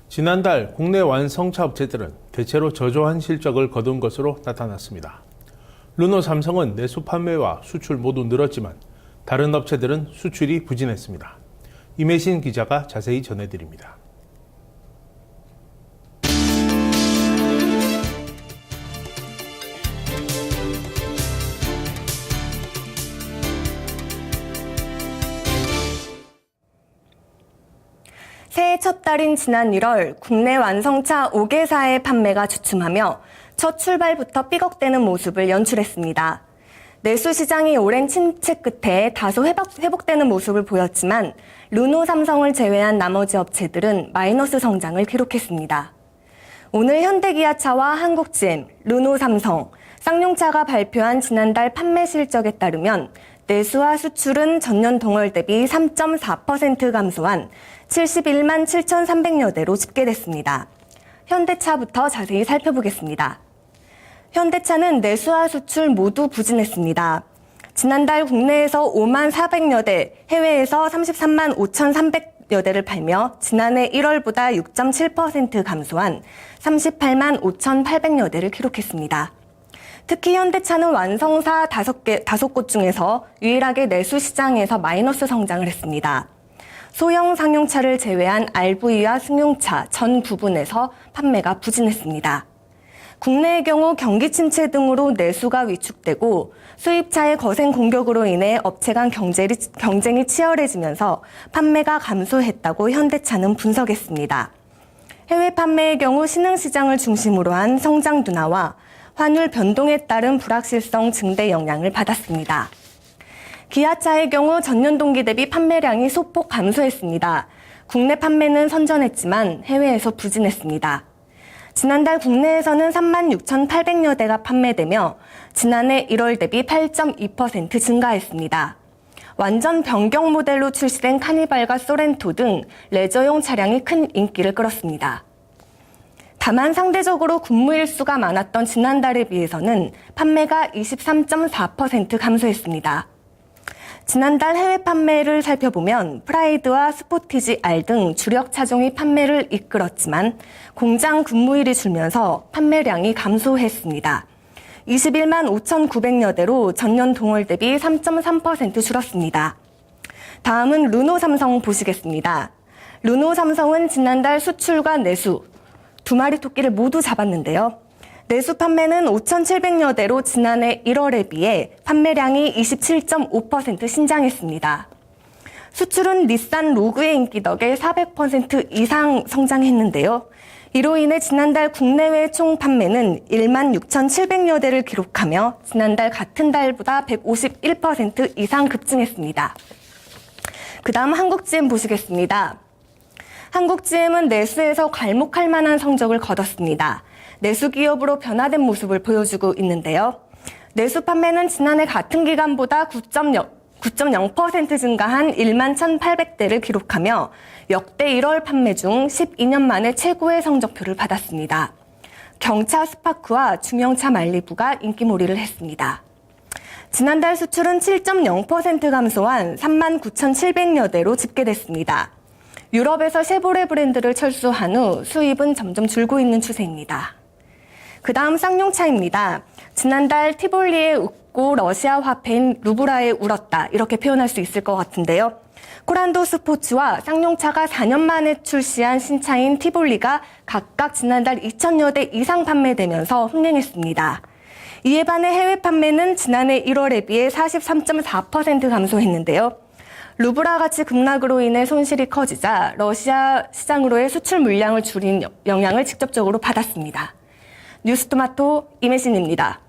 지난달 국내 완성차 업체들은 대체로 저조한 실적을 거둔 것으로 나타났습니다. 르노 삼성은 내수 판매와 수출 모두 늘었지만 다른 업체들은 수출이 부진했습니다. 임혜신 기자가 자세히 전해드립니다. 새해 첫 달인 지난 1월 국내 완성차 5개사의 판매가 주춤하며 첫 출발부터 삐걱대는 모습을 연출했습니다. 내수 시장이 오랜 침체 끝에 다소 회복되는 모습을 보였지만 르노 삼성을 제외한 나머지 업체들은 마이너스 성장을 기록했습니다. 오늘 현대기아차와 한국GM, 르노 삼성, 쌍용차가 발표한 지난달 판매 실적에 따르면 내수와 수출은 전년 동월 대비 3.4% 감소한 71만 7,300여 대로 집계됐습니다. 현대차부터 자세히 살펴보겠습니다. 현대차는 내수와 수출 모두 부진했습니다. 지난달 국내에서 5만 400여 대, 해외에서 33만 5,300여 대를 팔며 지난해 1월보다 6.7% 감소한 38만 5,800여 대를 기록했습니다. 특히 현대차는 완성사 5곳 중에서 유일하게 내수 시장에서 마이너스 성장을 했습니다. 소형 상용차를 제외한 RV와 승용차 전 부분에서 판매가 부진했습니다. 국내의 경우 경기 침체 등으로 내수가 위축되고 수입차의 거센 공격으로 인해 업체 간 경쟁이 치열해지면서 판매가 감소했다고 현대차는 분석했습니다. 해외 판매의 경우 신흥시장을 중심으로 한 성장 둔화와 환율 변동에 따른 불확실성 증대 영향을 받았습니다. 기아차의 경우 전년 동기 대비 판매량이 소폭 감소했습니다. 국내 판매는 선전했지만 해외에서 부진했습니다. 지난달 국내에서는 36,800여 대가 판매되며 지난해 1월 대비 8.2% 증가했습니다. 완전 변경 모델로 출시된 카니발과 소렌토 등 레저용 차량이 큰 인기를 끌었습니다. 다만 상대적으로 근무 일수가 많았던 지난달에 비해서는 판매가 23.4% 감소했습니다. 지난달 해외 판매를 살펴보면 프라이드와 스포티지 R 등 주력 차종이 판매를 이끌었지만 공장 근무일이 줄면서 판매량이 감소했습니다. 21만 5,900여 대로 전년 동월 대비 3.3% 줄었습니다. 다음은 르노 삼성 보시겠습니다. 르노 삼성은 지난달 수출과 내수, 두 마리 토끼를 모두 잡았는데요. 내수 판매는 5,700여 대로 지난해 1월에 비해 판매량이 27.5% 신장했습니다. 수출은 닛산 로그의 인기 덕에 400% 이상 성장했는데요. 이로 인해 지난달 국내외 총 판매는 1만 6,700여 대를 기록하며 지난달 같은 달보다 151% 이상 급증했습니다. 그 다음 한국GM 보시겠습니다. 한국GM은 내수에서 괄목할 만한 성적을 거뒀습니다. 내수 기업으로 변화된 모습을 보여주고 있는데요. 내수 판매는 지난해 같은 기간보다 9.0% 증가한 1만 1,800대를 기록하며 역대 1월 판매 중 12년 만에 최고의 성적표를 받았습니다. 경차 스파크와 중형차 말리부가 인기몰이를 했습니다. 지난달 수출은 7.0% 감소한 3만 9,700여 대로 집계됐습니다. 유럽에서 쉐보레 브랜드를 철수한 후 수입은 점점 줄고 있는 추세입니다. 그 다음 쌍용차입니다. 지난달 티볼리에 웃고 러시아 화폐인 루브라에 울었다 이렇게 표현할 수 있을 것 같은데요. 코란도 스포츠와 쌍용차가 4년 만에 출시한 신차인 티볼리가 각각 지난달 2,000여 대 이상 판매되면서 흥행했습니다. 이에 반해 해외 판매는 지난해 1월에 비해 43.4% 감소했는데요. 루브라 가치 급락으로 인해 손실이 커지자 러시아 시장으로의 수출 물량을 줄인 영향을 직접적으로 받았습니다. 뉴스토마토 임혜신입니다.